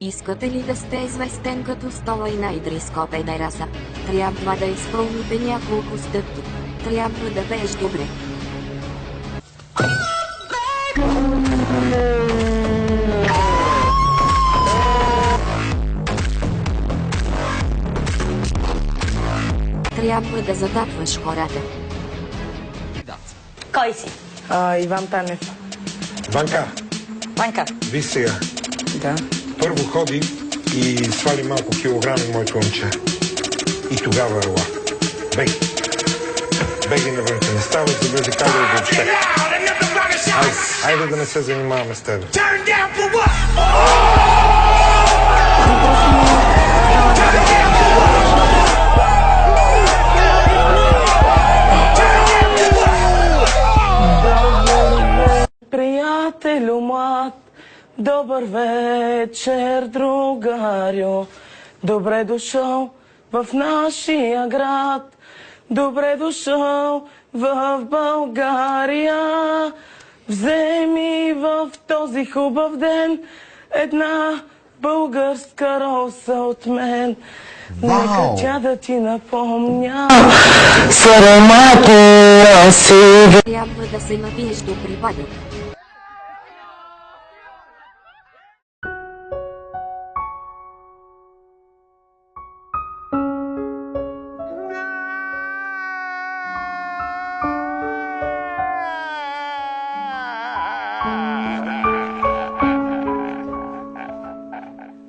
Искате ли да сте известен като стола и най-дриско педераса? Трябва да изпълните няколко стъпки. Трябва да пееш добре. Трябва да задатваш хората. Кой си? Иван Танев. Ванка, Ванка. виж сега. Да. Първо ходи и свали малко килограми, моето момче. И тогава ела. Беги навънка. Не стават за вертикали въобще. Айде да не се занимаваме с тебе. Приятелю млад, добър вечер, другарю. Добре дошъл в нашия град. Добре дошъл в България. Вземи в този хубав ден една българска роса от мен. Нека тя да ти напомня за аромата си. Трябва да се напиеш до припадък.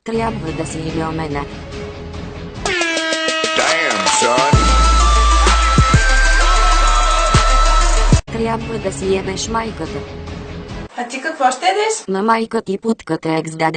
Трябва да си илюмена. Трябва да си ебеш майката. А ти какво ще едеш? На майка ти путката екс да.